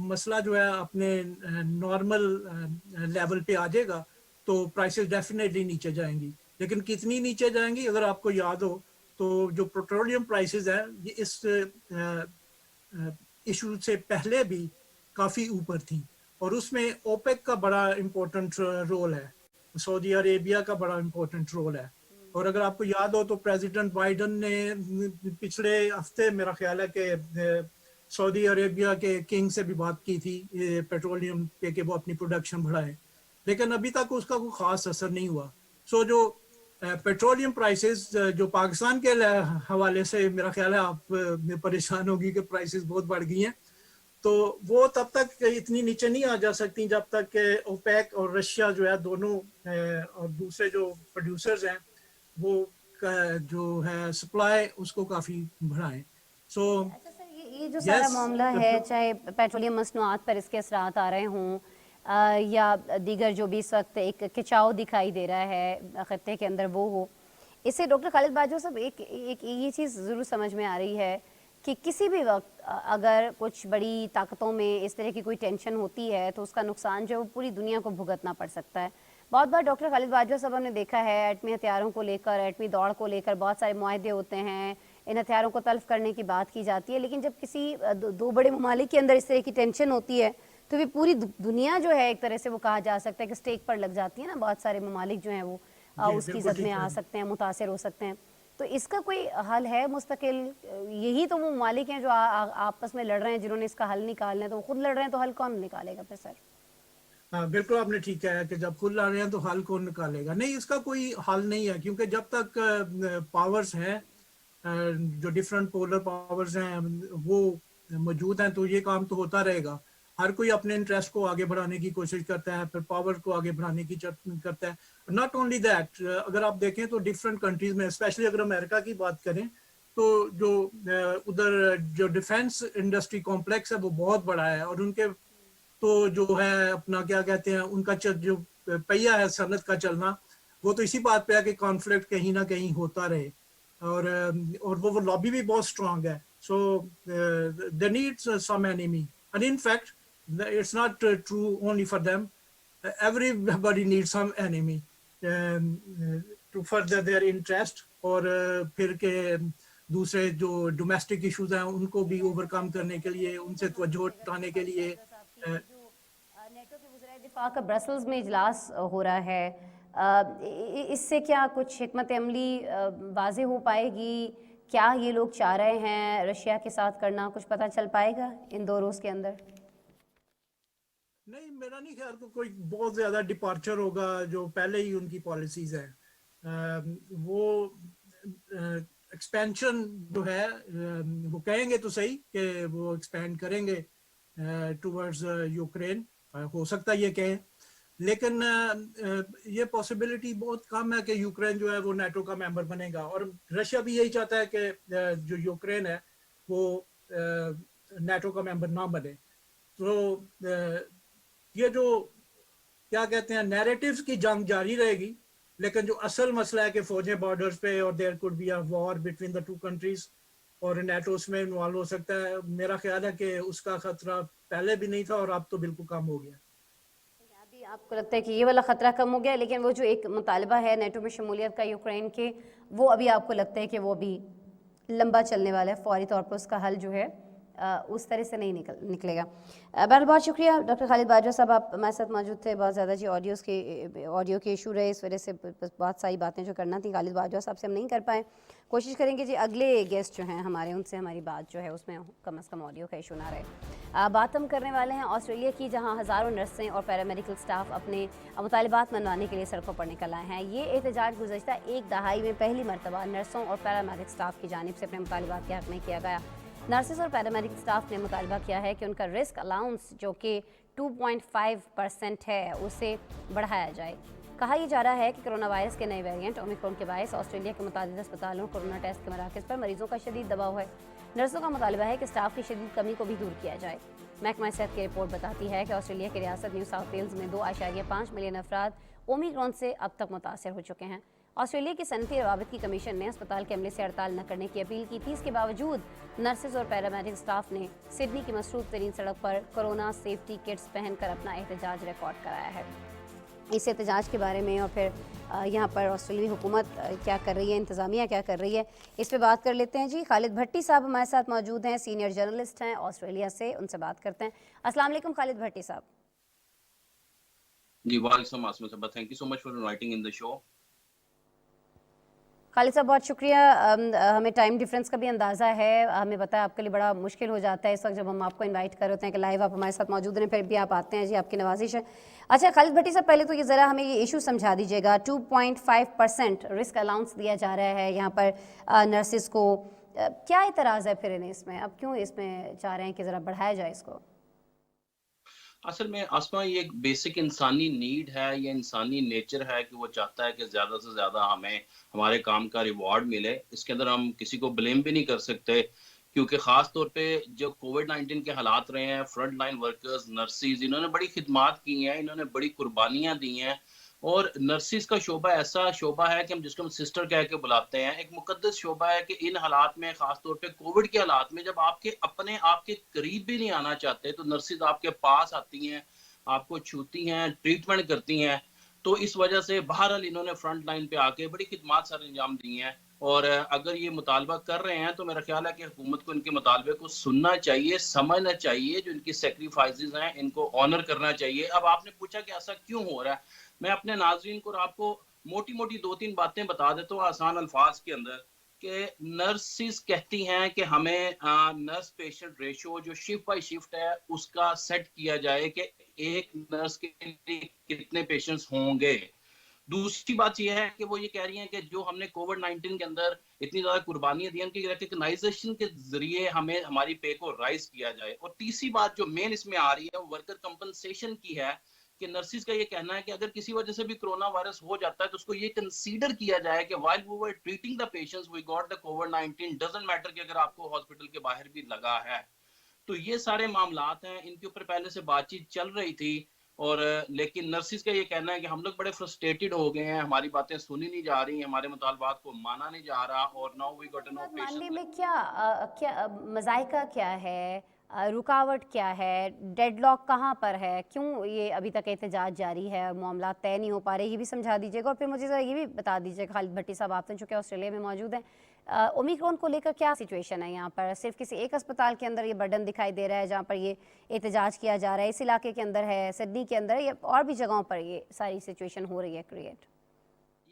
मसला जो है अपने नॉर्मल लेवल पे आ जाएगा तो प्राइसेस डेफिनेटली नीचे जाएंगी। लेकिन कितनी नीचे जाएंगी, अगर आपको याद हो तो जो पेट्रोलियम प्राइसेस है ये इस इशू से पहले भी काफ़ी ऊपर थी, और उसमें ओपेक का बड़ा इम्पोर्टेंट रोल है, सऊदी अरेबिया का बड़ा इम्पोर्टेंट रोल है। और अगर आपको याद हो तो प्रेसिडेंट बाइडेन ने पिछले हफ्ते मेरा ख्याल है कि सऊदी अरेबिया के किंग से भी बात की थी पेट्रोलियम पे कि वो अपनी प्रोडक्शन बढ़ाए, लेकिन अभी तक उसका कोई ख़ास असर नहीं हुआ। सो जो पेट्रोलियम प्राइसेस जो पाकिस्तान के हवाले से मेरा ख्याल है आप परेशान होगी कि प्राइसेस बहुत बढ़ गई हैं, तो वो तब तक इतनी नीचे नहीं आ जा सकती जब तक कि ओपेक और रशिया जो है दोनों और दूसरे जो प्रोड्यूसर्स हैं वो जो है सप्लाई उसको काफ़ी बढ़ाएं। सो अच्छा सर, ये जो सारा मामला है, चाहे पेट्रोलियम मसनूआत पर इसके असरात आ रहे हों या दीगर जो भी इस वक्त एक खिंचाव दिखाई दे रहा है खत्ते के अंदर वो हो, इससे डॉक्टर खालिद बाजवा साहब एक ये चीज़ ज़रूर समझ में आ रही है कि किसी भी वक्त अगर कुछ बड़ी ताकतों में इस तरह की कोई टेंशन होती है तो उसका नुकसान जो है वो पूरी दुनिया को भुगतना पड़ सकता है। बहुत बार डॉक्टर खालिद बाजवा साहब हमने देखा है एटमी हथियारों को लेकर, एटमी दौड़ को लेकर बहुत सारे मुआहदे होते हैं, इन हथियारों को तल्फ करने की बात की जाती है, लेकिन जब किसी दो बड़े ममालिक के अंदर इस तरह की टेंशन होती है तो भी पूरी दुनिया जो है एक तरह से वो कहा जा सकता है कि स्टेक पर लग जाती है ना। बहुत सारे ममालिक जो हैं वो उसकी जद में आ सकते हैं, मुतासर हो सकते हैं। तो इसका कोई हल है मुस्तकिल? यही तो वो ममालिक हैं जो आपस में लड़ रहे हैं, जिन्होंने इसका हल निकालना है, तो वो खुद लड़ रहे हैं, तो हल कौन निकालेगा फिर सर? हाँ, बिल्कुल आपने ठीक कहा कि जब फुल आ रहे हैं तो हल कौन निकालेगा। नहीं, इसका कोई हल नहीं है, क्योंकि जब तक पावर्स हैं, जो डिफरेंट पोलर पावर्स हैं वो मौजूद हैं, तो ये काम तो होता रहेगा। हर कोई अपने इंटरेस्ट को आगे बढ़ाने की कोशिश करता है, फिर पावर को आगे बढ़ाने की करता है। नॉट ओनली दैट, अगर आप देखें तो डिफरेंट कंट्रीज में, स्पेशली अगर अमेरिका की बात करें, तो जो उधर जो डिफेंस इंडस्ट्री कॉम्प्लेक्स है वो बहुत बड़ा है, और उनके तो जो है अपना क्या कहते हैं, उनका जो पहिया है सनत का चलना, वो तो इसी बात पे है कि कॉन्फ्लिक्ट कहीं ना कहीं होता रहे, और वो लॉबी भी बहुत स्ट्रांग है। So they needs some enemy, and in fact it's not true only for them, everybody needs some enemy to further their interest, और फिर के दूसरे जो डोमेस्टिक इश्यूज हैं उनको भी ओवरकम करने के लिए, उनसे तवज्जो हटाने के लिए। नेटो के वज़ीर दिफा का ब्रसल्स में इजलास हो रहा है, इससे क्या कुछ हिकमत अमली वाज़े हो पाएगी? क्या ये लोग चाह रहे हैं रशिया के साथ करना, कुछ पता चल पाएगा इन 2 रोज़ के अंदर? नहीं, मेरा नहीं ख्याल को कोई बहुत ज्यादा डिपार्चर होगा, जो पहले ही उनकी पॉलिसीज हैं। वो एक्सपेंशन जो है, वो कहेंगे तो सही कि वो एक्सपेंड करेंगे टुवर्ड्स यूक्रेन, हो सकता है ये कहें, लेकिन ये पॉसिबिलिटी बहुत कम है कि यूक्रेन जो है वो नेटो का मेंबर बनेगा, और रशिया भी यही चाहता है कि जो यूक्रेन है वो नेटो का मेंबर ना बने। तो ये जो क्या कहते हैं, नैरेटिव्स की जंग जारी रहेगी, लेकिन जो असल मसला है कि फौजें बॉर्डर्स पे, और there could be a war between the 2 countries, और नेटो उसमें इन्वॉल्व हो सकता है, मेरा ख्याल है कि उसका खतरा पहले भी नहीं था और अब तो बिल्कुल कम हो गया। अभी आपको लगता है कि ये वाला खतरा कम हो गया, लेकिन वो जो एक मुतालबा है नेटो में शमूलियत का यूक्रेन के, वो अभी आपको लगता है कि वो भी लंबा चलने वाला है, फौरी तौर पर उसका हल जो है उस तरह से नहीं निकलेगा। बहरहाल बहुत शुक्रिया डॉक्टर खालिद बाजवा साहब, आप हमारे साथ मौजूद थे। बहुत ज़्यादा जी ऑडियो के इशू रहे, इस वजह से बहुत सारी बातें जो करना थी खालिद बाजवा साहब से हम नहीं कर पाए। कोशिश करेंगे जी अगले गेस्ट जो हैं हमारे, उनसे हमारी बात जो है उसमें कम से कम ऑडियो का इशू ना रहे। बात हम करने वाले हैं ऑस्ट्रेलिया की, जहाँ हज़ारों नर्सें और पैरामेडिकल स्टाफ अपने मुतालबात मनवाने के लिए सड़कों पर निकल आए हैं। ये एहतजाज गुज़श्ता 1 दहाई में पहली मरतबा नर्सों और पैरामेडिक स्टाफ की जानिब से अपने मुतालबात के हक़ में किया गया। नर्सेस और पैरामेडिक स्टाफ ने मुतालबा किया है कि उनका रिस्क अलाउंस जो कि 2.5% है उसे बढ़ाया जाए। कहा यह जा रहा है कि कोरोना वायरस के नए वेरिएंट ओमिक्रॉन के बायस ऑस्ट्रेलिया के मुतादिद अस्पतालों कोरोना टेस्ट के मराकज़ पर मरीजों का शदीद दबाव है। नर्सों का मुतालबा है कि स्टाफ की शदीद कमी को भी दूर किया जाए। महकमा सेहत की रिपोर्ट बताती है कि ऑस्ट्रेलिया की रियासत न्यू साउथ वेल्स में 2.5 मिलियन अफराद ओमिक्रॉन से अब तक मुतासर हो चुके हैं। ऑस्ट्रेलिया की सनती रवाबित की कमीशन ने अस्पताल के अमले से हड़ताल न करने की अपील की थी। इसके बावजूद नर्सेज और पैरामेडिक स्टाफ ने सिडनी की मसरूफ तरीन सड़क पर कोरोना सेफ्टी किट्स पहनकर अपना एहतजाज रिकॉर्ड कराया है। इस एहतजाज के बारे में और फिर यहाँ पर ऑस्ट्रेलियाई हुकूमत क्या कर रही है, इंतज़ामिया क्या कर रही है, इस पे बात कर लेते हैं जी। खालिद भट्टी साहब हमारे साथ मौजूद हैं, सीनियर जर्नलिस्ट हैं ऑस्ट्रेलिया से, उनसे बात करते हैं। अस्सलाम वालेकुम खालिद भट्टी साहब। जी वालेकुम अस्सलाम, thank you so much for inviting in the show. Khalid साहब बहुत शुक्रिया, हमें टाइम डिफरेंस का भी अंदाज़ा है, हमें पता है आपके लिए बड़ा मुश्किल हो जाता है इस वक्त जब हम आपको इनवाइट कर होते हैं कि लाइव आप हमारे साथ मौजूद हैं, फिर भी आप आते हैं जी, आपकी नवाजिश है। अच्छा खालिद भट्टी साहब, पहले तो ये ज़रा हमें ये इशू समझा दीजिएगा। 2.5% रिस्क अलाउंस दिया जा रहा है यहाँ पर नर्सिस को, क्या एतराज़ है फिर इन्हें इसमें, अब क्यों इसमें चाह रहे हैं कि ज़रा बढ़ाया जाए इसको? असल में आसमा ये एक बेसिक इंसानी नीड है, ये इंसानी नेचर है कि वो चाहता है कि ज़्यादा से ज़्यादा हमें हमारे काम का रिवॉर्ड मिले। इसके अंदर हम किसी को ब्लेम भी नहीं कर सकते, क्योंकि ख़ास तौर पे जो कोविड-19 के हालात रहे हैं, फ्रंट लाइन वर्कर्स, नर्सिस, इन्होंने बड़ी खिदमात की हैं, इन्होंने बड़ी कुर्बानियाँ दी हैं। और नर्सिस का शोबा ऐसा शोबा है कि हम जिसको हम सिस्टर कह के बुलाते हैं, एक मुकद्दस शोबा है कि इन हालात में, खास तौर पे कोविड के हालात में, जब आपके अपने आपके करीब भी नहीं आना चाहते, तो नर्सिस आपके पास आती हैं, आपको छूती हैं, ट्रीटमेंट करती हैं। तो इस वजह से बहरहाल इन्होंने फ्रंट लाइन पे आके बड़ी खिदमात सर अंजाम दी हैं। और अगर ये मुतालबा कर रहे हैं तो मेरा ख्याल है कि हुकूमत को इनके मुतालबे को सुनना चाहिए, समझना चाहिए, जो इनकी सेक्रीफाइसेस हैं इनको ऑनर करना चाहिए। अब आपने पूछा कि ऐसा क्यों हो रहा है, मैं अपने नाज़रीन को और आपको मोटी मोटी 2-3 बातें बता देता हूँ आसान अल्फाज के अंदर कि नर्सिस कहती हैं कि हमें नर्स पेशेंट रेशियो जो शिफ्ट बाय शिफ्ट है उसका सेट किया जाए कि एक नर्स के लिए कितने पेशेंट्स होंगे। दूसरी बात यह है कि वो ये कह रही हैं कि जो हमने कोविड 19 के अंदर इतनी ज्यादा कुर्बानियां दी, उनकी रिकग्नाइजेशन के जरिए हमें हमारी पे को राइज किया जाए। और तीसरी बात जो मेन इसमें आ रही है वो वर्कर कंपनसेशन की है कि नर्सिस का ये कहना है कि अगर किसी वजह से भी कोरोना वायरस हो जाता है तो उसको ये कंसीडर किया जाए कि while we were treating the patients we got the COVID 19, doesn't matter कि अगर आपको हॉस्पिटल के बाहर भी लगा है। तो ये सारे मामलात हैं, इनके ऊपर पहले से बातचीत चल रही थी। और लेकिन नर्सिस का ये कहना है कि हम लोग बड़े फ्रस्ट्रेटेड हो गए हैं, हमारी बातें सुनी नहीं जा रही, हमारे मुतालबात को माना नहीं जा रहा, और नाउ वी गॉट नो बात मानने पेशेंट। में क्या मज़ायका क्या है, रुकावट क्या है, डेडलॉक कहाँ पर है, क्यों ये अभी तक एहतजाज जारी है, मामला तय नहीं हो पा रहे, ये भी समझा दीजिएगा। और फिर मुझे ज़रा ये भी बता दीजिएगा, खालिद भट्टी साहब आप तो चूँकि ऑस्ट्रेलिया में मौजूद हैं, ओमिक्रॉन को लेकर क्या सिचुएशन है यहाँ पर? सिर्फ किसी एक अस्पताल के अंदर ये बर्डन दिखाई दे रहा है जहाँ पर ये एहतजाज किया जा रहा है, इस इलाके के अंदर है, सिडनी के अंदर है, या और भी जगहों पर ये सारी सिचुएशन हो रही है क्रिएट?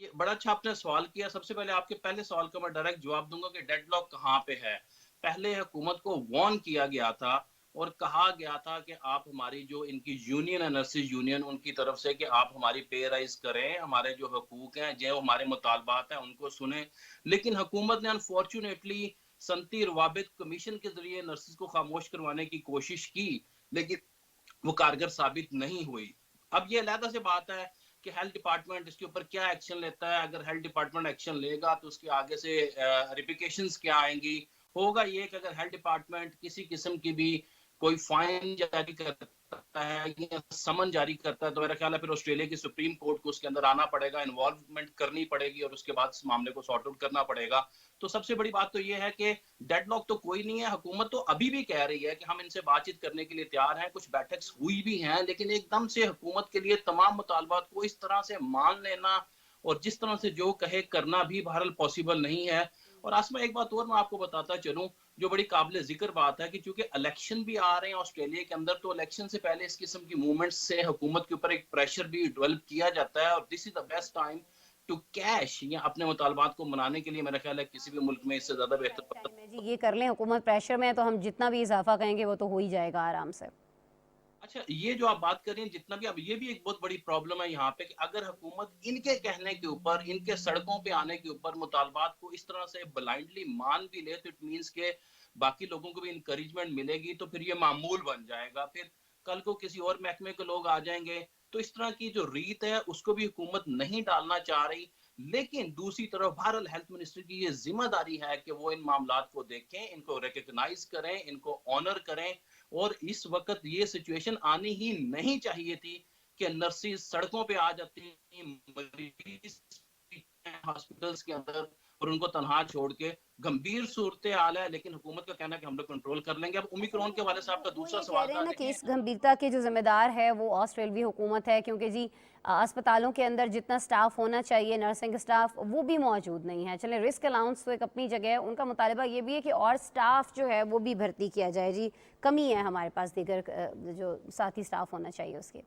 ये बड़ा अच्छा आपने सवाल किया। सबसे पहले आपके पहले सवाल का मैं डायरेक्ट जवाब दूंगा कि डेडलॉक कहाँ पे है। पहले हुकूमत को वार्न किया गया था और कहा गया था कि आप हमारी जो इनकी यूनियन है, नर्सिस यूनियन, उनकी तरफ से कि आप हमारी पे राइज करें, हमारे जो हकूक हैं, जो हमारे मुतालबात हैं उनको सुने। लेकिन हुकूमत ने अनफॉर्चुनेटली सनती रवाबित कमीशन के जरिए नर्सिस को खामोश करवाने की कोशिश की, लेकिन वो कारगर साबित नहीं हुई। अब ये अलग से बात है कि हेल्थ डिपार्टमेंट इसके ऊपर क्या एक्शन लेता है। अगर हेल्थ डिपार्टमेंट एक्शन लेगा तो उसके आगे से रिप्लिकेशंस क्या आएंगी। होगा ये कि अगर हेल्थ डिपार्टमेंट किसी किस्म की भी कोई फाइन जारी करता है या समन जारी करता है तो मेरा ख्याल है फिर ऑस्ट्रेलिया की सुप्रीम कोर्ट को उसके अंदर आना पड़ेगा, इन्वॉल्वमेंट करनी पड़ेगी और उसके बाद इस मामले को सॉर्ट आउट करना पड़ेगा। तो सबसे बड़ी बात तो ये है कि डेडलॉक तो कोई नहीं है। हुकूमत तो अभी भी कह रही है कि हम इनसे बातचीत करने के लिए तैयार हैं, कुछ बैठक्स हुई भी हैं, लेकिन एकदम से हुकूमत के लिए तमाम मुतालबात को इस तरह से मान लेना और जिस तरह से जो कहे करना भी बहरहाल पॉसिबल नहीं है। और आसमा एक बात और मैं आपको बताता चलूं जो बड़ी काबिल जिक्र बात है कि चूंकि इलेक्शन भी आ रहे हैं ऑस्ट्रेलिया के अंदर, तो इलेक्शन से पहले इस किस्म की मूवमेंट्स से हुकूमत के ऊपर एक प्रेशर भी डेवलप किया जाता है और this is the best time to cash या अपने मुतालबात को मनाने के लिए मेरा ख्याल है किसी भी मुल्क में इससे ज्यादा बेहतर। टाइम है जी, ये कर लें, हुकूमत प्रेशर में है तो हम जितना भी इजाफा कहेंगे वो तो हो ही जाएगा आराम से। अच्छा, ये जो आप बात कर रही हैं जितना भी, अब ये भी एक बहुत बड़ी प्रॉब्लम है यहाँ पे कि अगर हुकूमत इनके कहने के ऊपर, इनके सड़कों पे आने के ऊपर मुतालबात को इस तरह से ब्लाइंडली मान भी ले तो इट मीन्स के बाकी लोगों को भी इंकरेजमेंट मिलेगी, तो फिर ये मामूल बन जाएगा। फिर कल को किसी और महकमे के लोग आ जाएंगे, तो इस तरह की जो रीत है उसको भी हुकूमत नहीं डालना चाह रही। लेकिन दूसरी तरफ बहरहाल हेल्थ मिनिस्टर की ये जिम्मेदारी है कि वो इन मामलात को देखें, इनको रिकग्नाइज करें, इनको ऑनर करें। और इस वक्त ये सिचुएशन आनी ही नहीं चाहिए थी कि नर्सेज सड़कों पे आ जाती, मरीज हॉस्पिटल्स के अंदर और उनको तनहा छोड़ के। गंभीर सूरत हाल है, लेकिन हुकूमत का कहना है कि हम लोग कंट्रोल कर लेंगे। अब ओमिक्रॉन के वाले साहब का दूसरा वो सवाल कह रहे हैं ना कि देखें। इस गंभीरता के जो जिम्मेदार है वो ऑस्ट्रेलवी हुकूमत है, क्योंकि जी अस्पतालों के अंदर जितना स्टाफ होना चाहिए, नर्सिंग स्टाफ, वो भी मौजूद नहीं है। चले, रिस्क अलाउंस तो एक अपनी जगह है, उनका मुतालबा ये भी है कि और स्टाफ जो है वो भी भर्ती किया जाए। जी, कमी है हमारे पास दीगर जो साथी स्टाफ होना चाहिए उसके।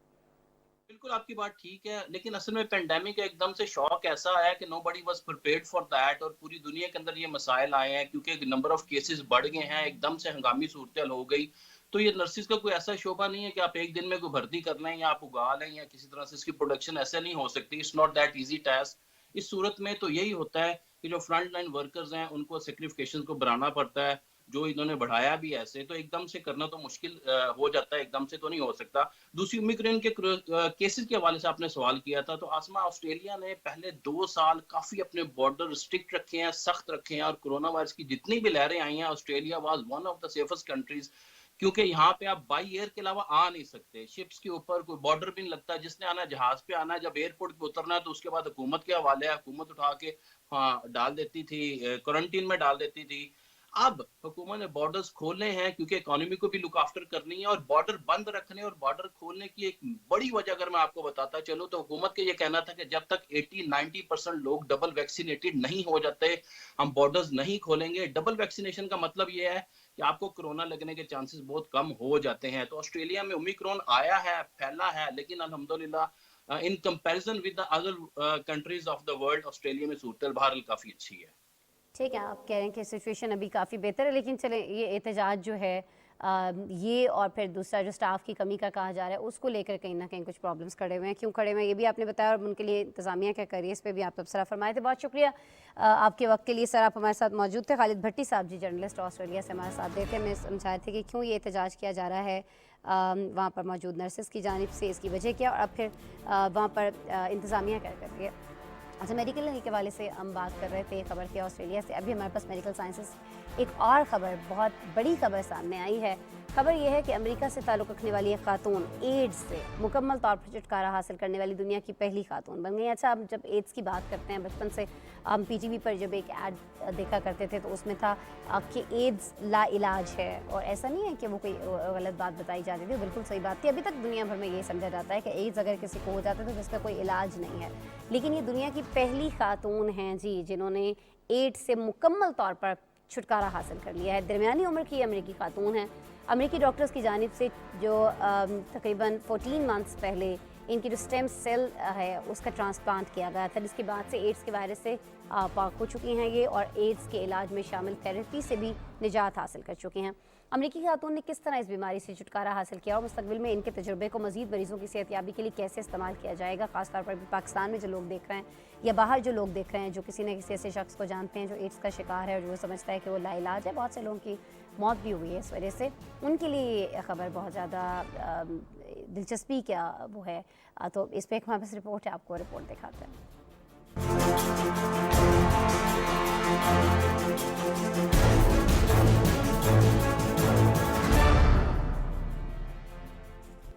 बिल्कुल आपकी बात ठीक है, लेकिन असल में पेंडेमिक एकदम से शॉक ऐसा है कि nobody was prepared for that और पूरी दुनिया के अंदर ये मसाइल आए हैं क्योंकि नंबर ऑफ केसेस बढ़ गए हैं, एकदम से हंगामी सूरत हो गई। तो ये नर्सिस का कोई ऐसा शोबा नहीं है कि आप एक दिन में कोई भर्ती कर लें या आप उगा लें या किसी तरह से इसकी प्रोडक्शन ऐसे नहीं हो सकती। It's not that easy task. इस सूरत में तो यही होता है कि जो फ्रंट लाइन वर्कर्स हैं उनको सेक्रिफिकेशन को बढ़ाना पड़ता है, जो इन्होंने बढ़ाया भी ऐसे, तो एकदम से करना तो मुश्किल हो जाता है, एकदम से तो नहीं हो सकता। दूसरी ओमिक्रॉन के केसेस के हवाले से आपने सवाल किया था, तो आसमा ऑस्ट्रेलिया ने पहले 2 साल काफी अपने बॉर्डर स्ट्रिक्ट रखे हैं, सख्त रखे हैं, और कोरोना वायरस की जितनी भी लहरें आई हैं Australia was one of the safest countries, क्योंकि यहाँ पे आप बाई एयर के अलावा आ नहीं सकते, शिप्स के ऊपर कोई बॉर्डर भी नहीं लगता। जिसने आना है जहाज पे आना है, जब एयरपोर्ट पे उतरना है तो उसके बाद हुकूमत के हवाले है, हुकूमत उठा के हाँ डाल देती थी, क्वारंटीन में डाल देती थी। अब हुकूमत ने बॉर्डर्स खोलने हैं क्योंकि इकोनॉमी को भी लुक आफ्टर करनी है, और बॉर्डर बंद रखने और बॉर्डर खोलने की एक बड़ी वजह अगर मैं आपको बताता चलूं तो हुकूमत का ये कहना था कि जब तक 80-90% लोग डबल वैक्सीनेटेड नहीं हो जाते हम बॉर्डर्स नहीं खोलेंगे। डबल वैक्सीनेशन का मतलब ये है कि आपको कोरोना लगने के चांसेस बहुत कम हो जाते हैं। तो ऑस्ट्रेलिया में ओमिक्रॉन आया है, फैला है, लेकिन अल्हम्दुलिल्लाह in comparison with the other countries of the world Australia में सूरत बहरहाल काफी अच्छी है। ठीक है, आप कह रहे हैं कि सिचुएशन अभी काफ़ी बेहतर है, लेकिन चलें ये एहतजाज जो है ये और फिर दूसरा जो स्टाफ की कमी का कहा जा रहा है उसको लेकर कहीं ना कहीं कुछ प्रॉब्लम्स खड़े हुए हैं। क्यों खड़े हुए हैं ये भी आपने बताया और उनके लिए इंतज़ामिया क्या कर रही है इस पर भी आप तबसरा फरमाए थे। बहुत शुक्रिया आपके वक्त के लिए सर, आप हमारे साथ मौजूद थे। खालिद भट्टी साहब जी जर्नलिस्ट ऑस्ट्रेलिया से हमारे साथ देते, हमें समझाए थे कि क्यों ये एहतजाज किया जा रहा है वहाँ पर मौजूद नर्सेस की जानिब से, इसकी वजह क्या, और अब फिर वहाँ पर इंतज़ामिया क्या कर रही है। अच्छा, मेडिकल के हवाले से हम बात कर रहे थे, खबर थी ऑस्ट्रेलिया से। अभी हमारे पास मेडिकल साइंसेस एक और ख़बर, बहुत बड़ी खबर सामने आई है। खबर यह है कि अमेरिका से ताल्लुक़ रखने वाली एक खातून एड्स से मुकम्मल तौर पर छुटकारा हासिल करने वाली दुनिया की पहली खातून बन गई। अच्छा, हम जब एड्स की बात करते हैं, बचपन से हम PTV पर जब एक ऐड देखा करते थे तो उसमें था कि एड्स ला इलाज है, और ऐसा नहीं है कि वो कोई गलत बात बताई जाती थी, बिल्कुल सही बात थी। अभी तक दुनिया भर में ये समझा जाता है कि एड्स अगर किसी को हो जाता है तो जिसका कोई इलाज नहीं है, लेकिन ये दुनिया की पहली खातून हैं जी जिन्होंने एड्स से मुकम्मल तौर पर छुटकारा हासिल कर लिया है। दरमियानी उम्र की अमेरिकी खातून है। अमेरिकी डॉक्टर्स की जानिब से जो तकरीबन 14 मंथ्स पहले इनकी जो स्टेम सेल है उसका ट्रांसप्लांट किया गया था, जिसके बाद से एड्स के वायरस से पाक हो चुकी हैं ये, और एड्स के इलाज में शामिल थेरेपी से भी निजात हासिल कर चुकी हैं। अमेरिकी खातून ने किस तरह इस बीमारी से छुटकारा हासिल किया और मुस्तकबिल में इनके तजुर्बे को मज़ीद मरीज़ों की सेहतयाबी के लिए कैसे इस्तेमाल किया जाएगा, ख़ासतौर पर पाकिस्तान में जो लोग देख रहे हैं या बाहर जो लोग देख रहे हैं जो किसी न किसी ऐसे शख्स को जानते हैं जो एड्स का शिकार है और जो समझता है कि वो लाइलाज है, बहुत से लोगों की मौत भी हुई है इस वजह से, उनके लिए ये खबर बहुत ज़्यादा दिलचस्पी क्या वो है। तो इस पर एक हमारे पास रिपोर्ट है, आपको रिपोर्ट दिखाते हैं।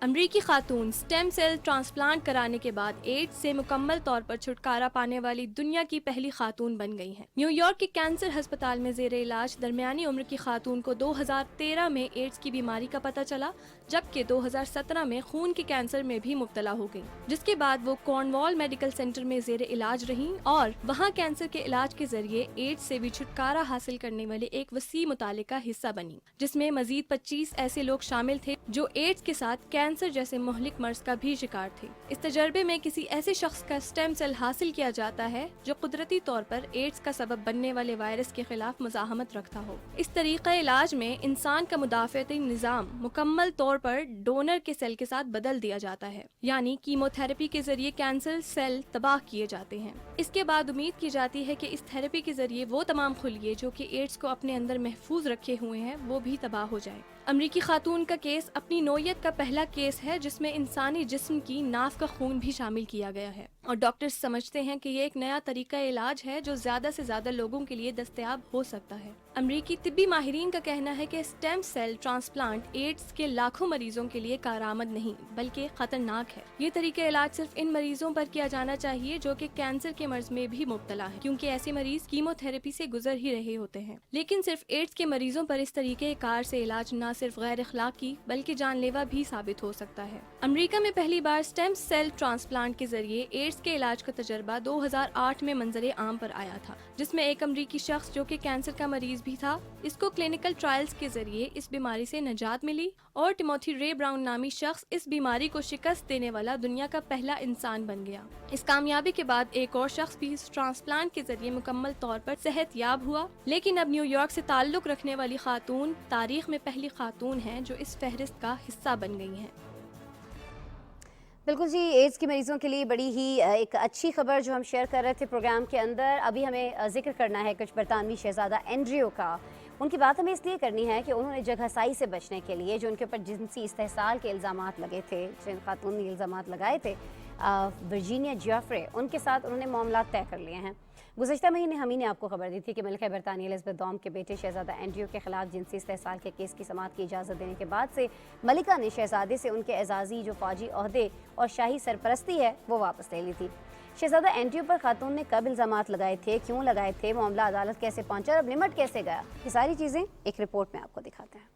अमरीकी खातून स्टेम सेल ट्रांसप्लांट कराने के बाद एड्स से मुकम्मल तौर पर छुटकारा पाने वाली दुनिया की पहली खातून बन गई हैं। न्यूयॉर्क के कैंसर अस्पताल में जेर इलाज दरमियानी उम्र की खातून को 2013 में एड्स की बीमारी का पता चला, जबकि 2017 में खून के कैंसर में भी मुब्तला हो गई, जिसके बाद वो कॉर्नवॉल मेडिकल सेंटर में जेर इलाज रही और वहाँ कैंसर के इलाज के जरिए एड्स से भी छुटकारा हासिल करने वाले एक वसी मुताले का हिस्सा बनी, जिसमें मजीद 25 ऐसे लोग शामिल थे जो एड्स के साथ कैंसर जैसे मुहलिक मर्ज का भी शिकार थे। इस तजर्बे में किसी ऐसे शख्स का स्टेम सेल हासिल किया जाता है जो कुदरती तौर पर एड्स का सबब बनने वाले वायरस के खिलाफ मुजाहमत रखता हो। इस तरीका इलाज में इंसान का मुदाफ़ती निज़ाम मुकम्मल तौर पर डोनर के सेल के साथ बदल दिया जाता है, यानी कीमोथेरेपी के जरिए कैंसर सेल तबाह किए जाते हैं। इसके बाद उम्मीद की जाती है कि इस थेरेपी के जरिए वो तमाम खुलिये जो कि एड्स को अपने अंदर महफूज रखे हुए हैं वो भी तबाह हो जाए। अमरीकी खातून का केस अपनी नौयत का पहला केस है जिसमें इंसानी जिस्म की नाफ का खून भी शामिल किया गया है, और डॉक्टर्स समझते हैं कि ये एक नया तरीका इलाज है जो ज्यादा से ज्यादा लोगों के लिए दस्तयाब हो सकता है। अमरीकी तिब्बी माहिरीन का कहना है कि स्टेम सेल ट्रांसप्लांट एड्स के लाखों मरीजों के लिए कारआमद नहीं बल्कि खतरनाक है। ये तरीका इलाज सिर्फ इन मरीजों पर किया जाना चाहिए जो कि कैंसर के मर्ज में भी मुब्तला है, क्योंकि ऐसे मरीज कीमोथेरेपी से गुजर ही रहे होते हैं। लेकिन सिर्फ एड्स के मरीजों पर इस तरीके कार से इलाज न सिर्फ गैर अखलाकी बल्कि जानलेवा भी साबित हो सकता है। अमेरिका में पहली बार स्टेम सेल ट्रांसप्लांट के जरिए एड्स के इलाज का तजर्बा 2008 में मंजरे आम पर आया था, जिसमें एक अमरीकी शख्स जो कि कैंसर का मरीज भी था, इसको क्लिनिकल ट्रायल्स के जरिए इस बीमारी से निजात मिली और टिमोथी रे ब्राउन नामी शख्स इस बीमारी को शिकस्त देने वाला दुनिया का पहला इंसान बन गया। इस कामयाबी के बाद एक और शख्स भी इस ट्रांसप्लांट के जरिए मुकम्मल तौर पर सेहतयाब हुआ, लेकिन अब न्यूयॉर्क से ताल्लुक रखने वाली खातून तारीख में पहली खातून है जो इस फहरिस्त का हिस्सा बन गई हैं। बिल्कुल जी, एड्स के मरीजों के लिए बड़ी ही एक अच्छी खबर जो हम शेयर कर रहे थे प्रोग्राम के अंदर। अभी हमें जिक्र करना है कुछ बरतानवी शहजादा एंड्रयू का। उनकी बात हमें इसलिए करनी है कि उन्होंने जगहसाई से बचने के लिए जो उनके ऊपर जिनसी इस्तेहसाल के इल्ज़ामात लगे थे, जिन खातून ने इल्ज़ामात लगाए थे वर्जीनिया जेफरे, उनके साथ उन्होंने मामला तय कर लिए हैं। गुज़श्ता महीने हम ही ने आपको खबर दी थी कि मलिका बरतानिया एलिज़ाबेथ डॉम के बेटे शहजादा एंड्रयू के खिलाफ जिनसी इस्तेहसाल के केस की समाअत की इजाज़त देने के बाद से मलिका ने शहजादे से उनके एजाज़ी जो फ़ौजी ओहदे और शाही सरपरस्ती है वो वापस ले ली थी। शहजादा एंड्रयू पर खातून ने कब इल्ज़ामात लगाए थे, क्यों लगाए थे, मामला अदालत कैसे पहुंचा और अब निमट कैसे गया, ये सारी चीज़ें एक रिपोर्ट में आपको दिखाते हैं।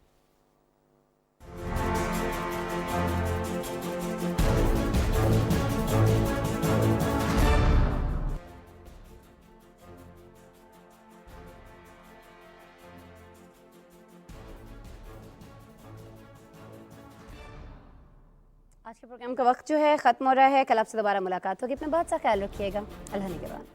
आज के प्रोग्राम का वक्त जो है ख़त्म हो रहा है। कल आपसे दोबारा मुलाकात होगी। अपना बहुत सा ख्याल रखिएगा। अल्लाह निगहबान।